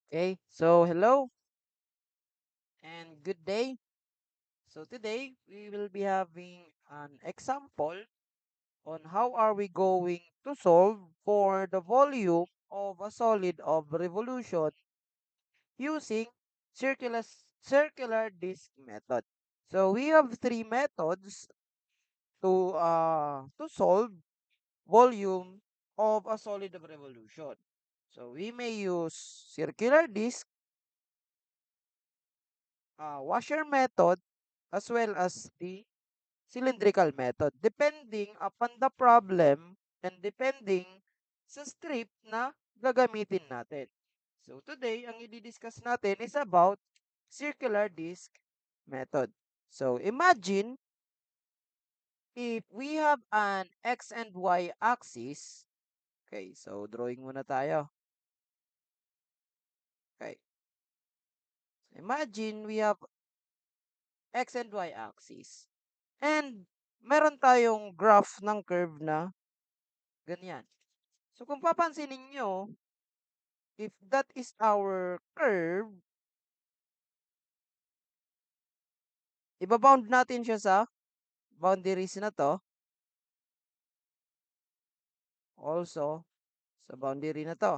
Okay, so hello and good day. So today we will be having an example on how are we going to solve for the volume of a solid of revolution using circular circular disk method. So we have three methods to solve volume of a solid of revolution. So we may use circular disk, washer method, as well as the cylindrical method depending upon the problem and depending sa strip na gagamitin natin. So today, ang i-discuss natin is about circular disc method. So imagine if we have an x and y axis. Okay, so drawing muna tayo. Okay. Imagine we have x and y axis. And meron tayong graph ng curve na ganyan. So kung papansinin nyo, if that is our curve, ibabound natin siya sa boundaries na to. Also, sa boundary na to.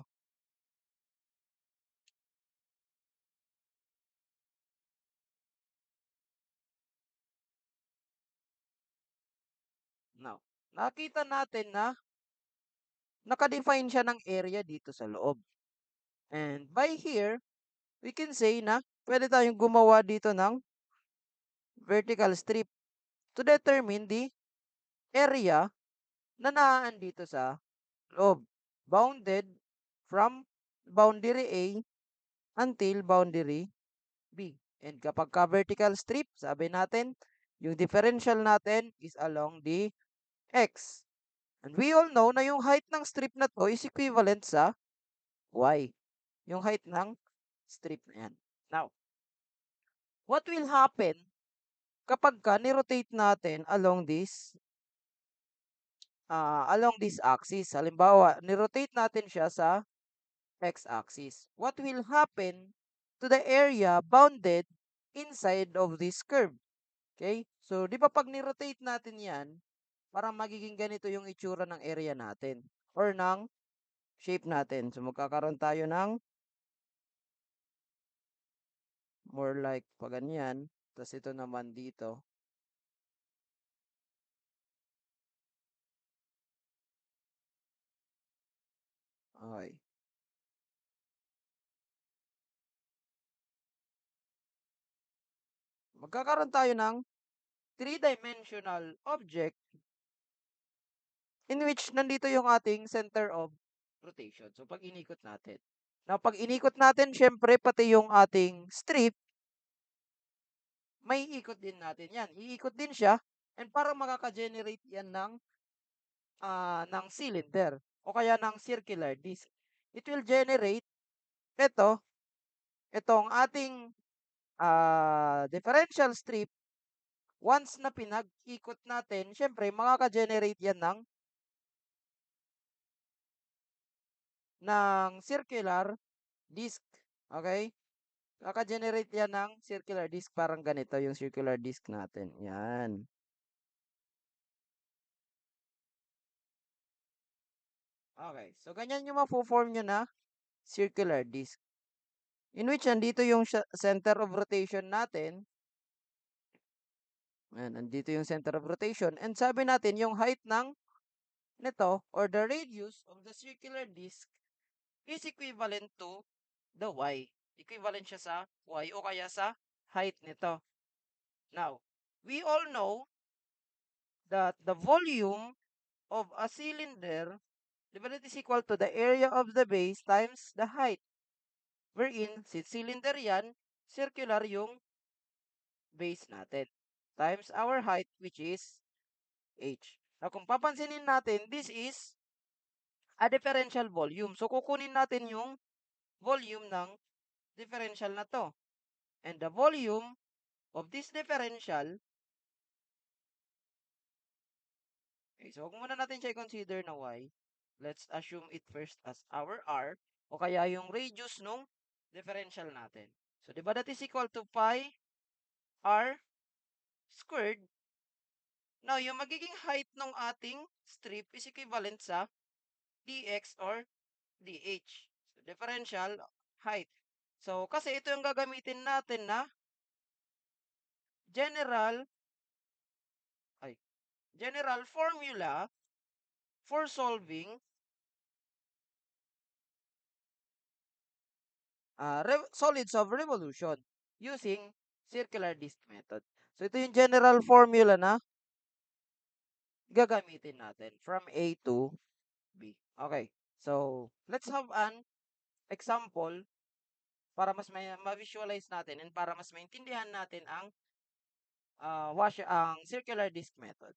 Now, nakita natin na nakadefine siya ng area dito sa loob. And by here, we can say na pwede tayong gumawa dito ng vertical strip to determine the area na naan dito sa loob. Bounded from boundary A until boundary B. And kapag ka vertical strip, sabi natin, yung differential natin is along the X. And we all know na yung height ng strip na to is equivalent sa Y. Yung height ng strip na yan. Now, what will happen kapag ka ni-rotate natin along this axis? Halimbawa, ni-rotate natin siya sa x-axis. What will happen to the area bounded inside of this curve? Okay? So, di ba pag ni-rotate natin yan, parang magiging ganito yung itsura ng area natin or ng shape natin. So, magkakaroon tayo ng more like pa ganyan. Tapos ito naman dito. Okay. Magkakaroon tayo ng three-dimensional object in which nandito yung ating center of rotation. So, pag inikot natin. Now, pag inikot natin, syempre, pati yung ating strip, may ikot din natin yan. Iikot din siya and parang makaka-generate yan ng cylinder o kaya ng circular disc. It will generate ito, itong ating differential strip. Once na pinag-ikot natin, syempre makaka-generate yan ng circular disc. Okay? Kaka-generate yan ng circular disc. Parang ganito yung circular disc natin. Yan. Okay. So, ganyan yung mapo-form nyo na circular disc. In which, nandito yung center of rotation natin. Ayan, nandito yung center of rotation. And sabi natin, yung height nito or the radius of the circular disc is equivalent to the y. Equivalent siya sa y o kaya sa height nito. Now, we all know that the volume of a cylinder, di ba, that is equal to the area of the base times the height. Wherein, si cylinder yan, circular yung base natin. Times our height, which is h. Now, kung papansinin natin, this is a differential volume. So, kukunin natin yung volume ng differential na to. And the volume of this differential, okay, so huwag muna natin siya i-consider na y. Let's assume it first as our r, o kaya yung radius nung differential natin. So, di ba that is equal to pi r squared? Now, yung magiging height ng ating strip is equivalent sa dx or dh. So, differential height. So, kasi ito yung gagamitin natin na general, ay, general formula for solving solids of revolution using circular disk method. So, ito yung general formula na gagamitin natin from A to B. Okay. So, let's have an example para mas may ma-visualize natin and para mas maintindihan natin ang ang circular disk method.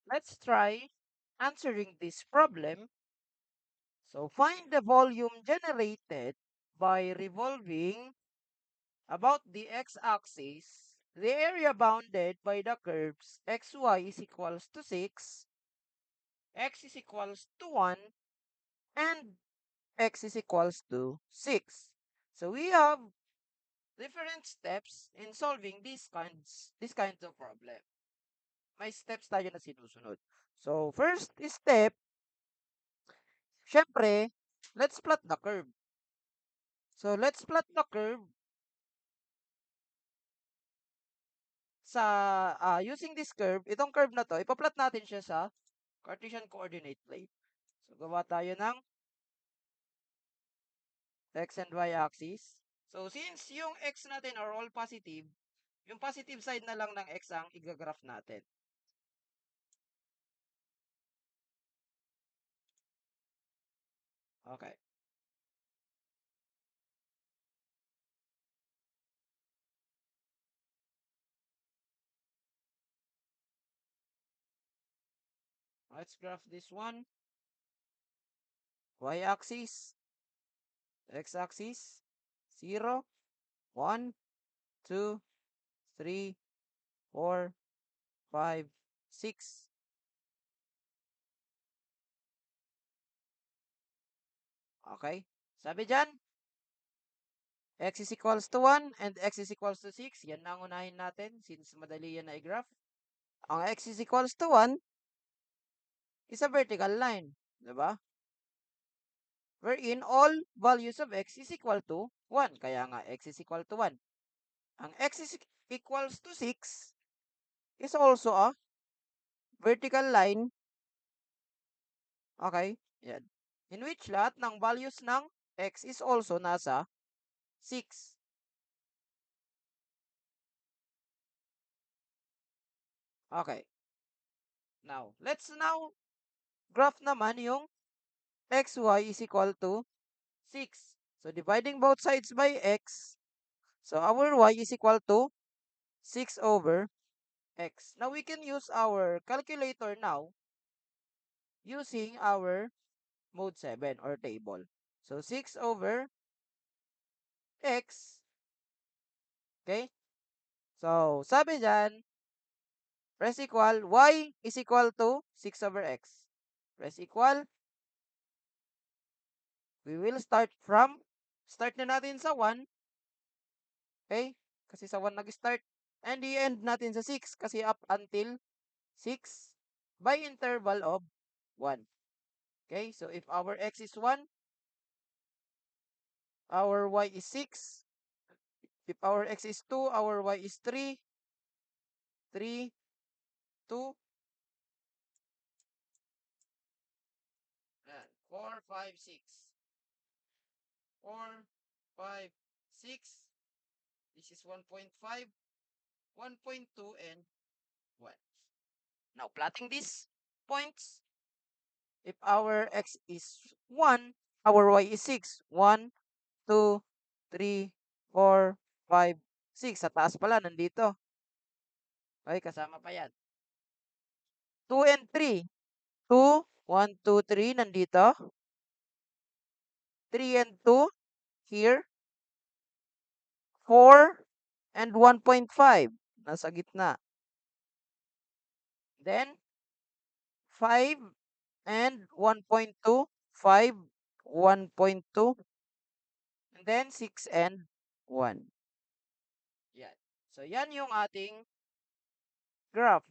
Let's try answering this problem. So, find the volume generated by revolving about the x-axis, the area bounded by the curves xy is equals to 6, x is equals to 1, and x is equals to 6. So we have different steps in solving these kinds of problem. May steps tayo na sinusunod. So first step, syempre, let's plot the curve. So let's plot the curve sa using this curve. Itong curve na to, ipa-plot natin siya sa Cartesian coordinate plane. So gawa tayo ng x and y axis. So since yung x natin are all positive, yung positive side na lang ng x ang i-graph natin. Okay. Let's graph this one. Y-axis, x-axis, 0, 1, 2, 3, 4, 5, 6. Okay. Sabi dyan, x is equals to 1 and x is equals to 6. Yan na ang unahin natin since madali yan na i-graph. Ang x is equals to 1 is a vertical line. Diba? Wherein all values of x is equal to 1. Kaya nga, x is equal to 1. Ang x is equals to 6 is also a vertical line. Okay? Yan. In which lahat ng values ng x is also nasa 6. Okay. Now, let's graph naman yung xy is equal to 6. So, dividing both sides by x. So, our y is equal to 6 over x. Now, we can use our calculator now using our mode 7 or table. So, 6 over x. Okay? So, sabi dyan, press equal, y is equal to 6 over x. Press equal, we will start na natin sa 1. Okay? Kasi sa 1 nag-start. And i-end natin sa 6 kasi up until 6 by interval of 1. Okay? So, if our x is 1, our y is 6. If our x is 2, our y is 3. 3, 2, 4, 5, 6. 4, 5, 6. This is 1.5, 1.2, and 1. Now, plotting these points, if our x is 1, our y is 6. 1, 2, 3, 4, 5, 6. Sa taas pala, nandito. Okay, kasama pa yan. 2 and 3. 2, 1, 2, 3, nandito. 3 and 2, here. 4 and 1.5, nasa gitna. Then, 5 and 1.2, 5 1.2, and then 6 and 1. Yan. So, yan yung ating graph.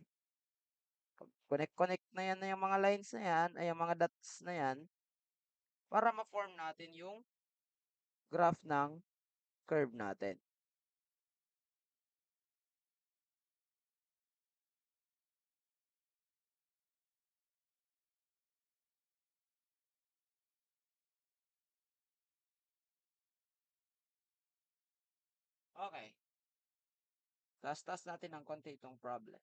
Connect-connect na yan na yung mga lines na yan, ay yung mga dots na yan, para ma-form natin yung graph ng curve natin. Okay. Tas natin ng konti itong problem.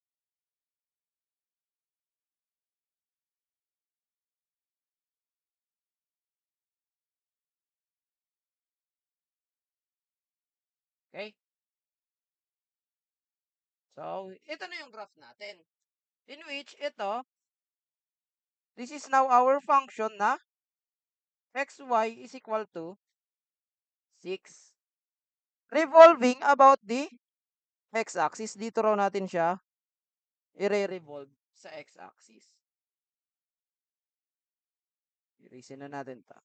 Okay? So, ito na yung graph natin. In which, this is now our function na xy is equal to 6. Revolving about the x-axis. Dito raw natin siya i-revolve sa x-axis. Erase na natin to.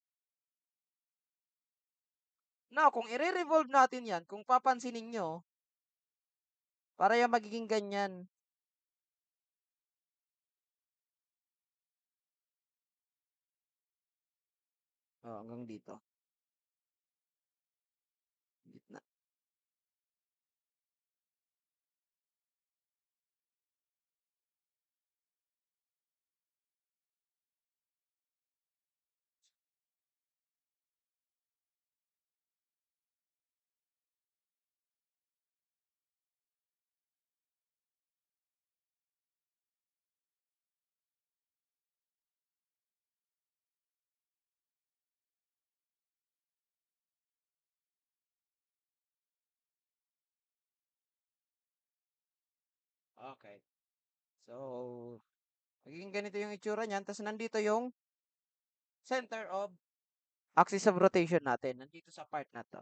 Now, kung i-revolve natin yan, kung papansinin nyo, para yung magiging ganyan. Oh, hanggang dito. Gitna. Okay. So, magiging ganito yung itsura niyan. Tapos nandito yung center of axis of rotation natin. Nandito sa part na to.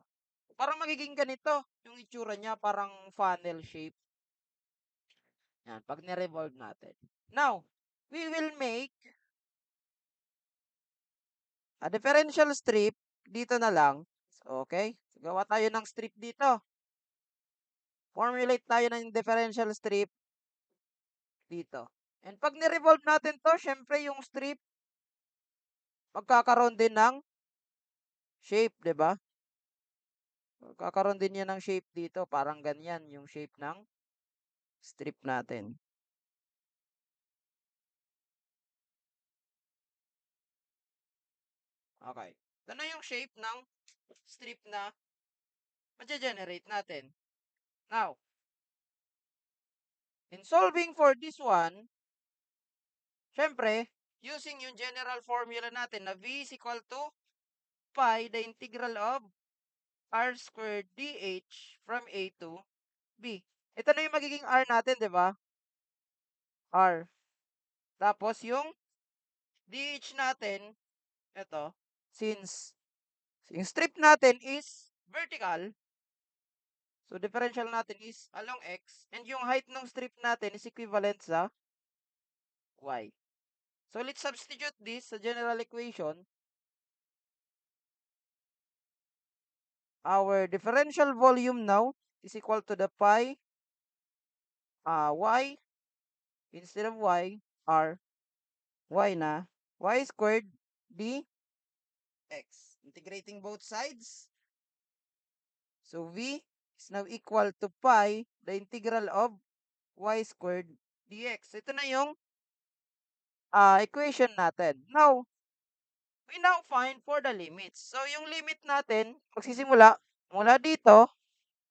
Parang magiging ganito yung itsura niya. Parang funnel shape. Yan, pag ni-revolve natin. Now, we will make a differential strip dito na lang. Okay? Gawa tayo ng strip dito. Formulate tayo ng differential strip dito. And pag ni-revolve natin to, syempre yung strip magkakaroon din ng shape, 'di ba? Magkakaroon din yan ng shape dito, parang ganyan yung shape ng strip natin. Okay. Ito na yung shape ng strip na ma-generate natin. Now, in solving for this one, syempre, using yung general formula natin na V is equal to pi, the integral of r squared dh from A to B. Ito na yung magiging r natin, di ba? R. Tapos yung dh natin, ito, since yung strip natin is vertical, so differential natin is along x, and yung height ng strip natin is equivalent sa y. So let's substitute this sa general equation. Our differential volume now is equal to the pi y instead of y, r, y na, y squared dx. Integrating both sides. So v is now equal to pi, the integral of y squared dx. Ito na yung equation natin. Now, we now find for the limits. So, yung limit natin, magsisimula mula dito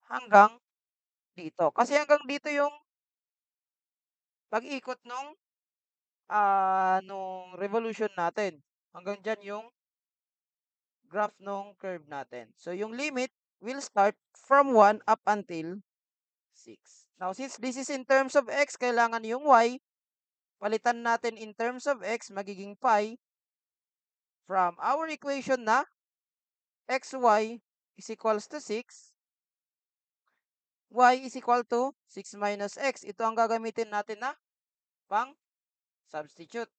hanggang dito. Kasi hanggang dito yung pag-ikot nung revolution natin. Hanggang dyan yung graph nung curve natin. So, yung limit will start from 1 up until 6. Now, since this is in terms of x, kailangan yung y, palitan natin in terms of x, magiging pi, from our equation na xy is equals to 6, y is equal to 6 minus x. Ito ang gagamitin natin na pang substitute.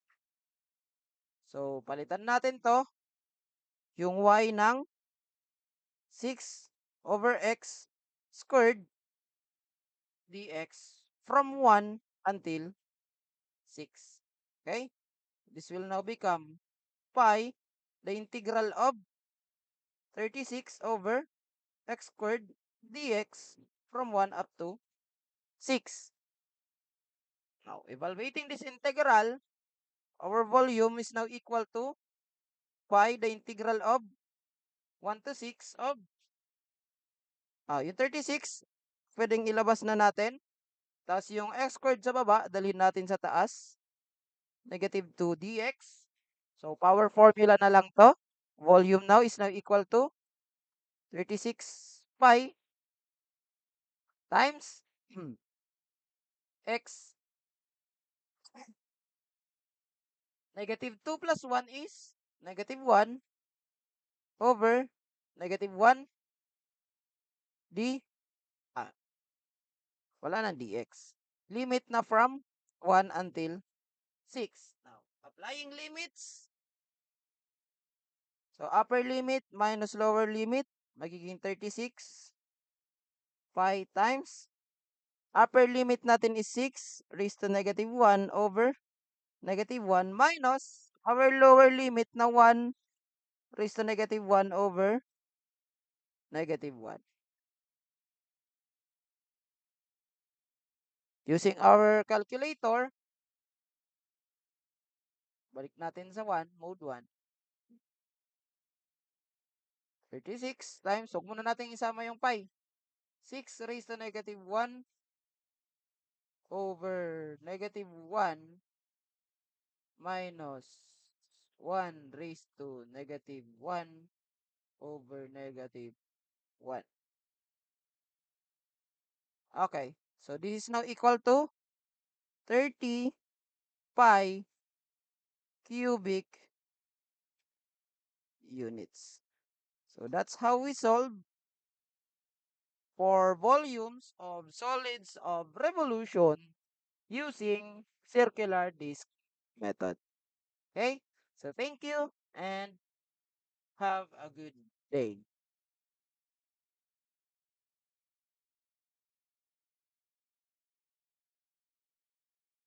So, palitan natin to. yung y ng 6 over x squared dx from 1 until 6. Okay? This will now become pi, the integral of 36 over x squared dx from 1 up to 6. Now, evaluating this integral, our volume is now equal to pi, the integral of 1 to 6 of, yung 36, pwedeng ilabas na natin. Tapos yung x squared sa baba, dalhin natin sa taas. Negative 2 dx. So, power formula na lang to. Volume now is now equal to 36 pi times x. Negative 2 plus 1 is negative 1 over negative 1 d, ah, wala nang dx. Limit na from 1 until 6. Now, applying limits. So, upper limit minus lower limit, magiging 36 pi times. Upper limit natin is 6 raised to negative 1 over negative 1 minus our lower limit na 1 raised to negative 1 over negative 1. Using our calculator, balik natin sa 1, mode 1. 36 times, huwag muna natin isama yung pi. 6 raised to negative 1 over negative 1 minus 1 raised to negative 1 over negative 1. Okay, so this is now equal to 30 pi cubic units. So that's how we solve for volumes of solids of revolution using circular disk method. Okay, so thank you and have a good day.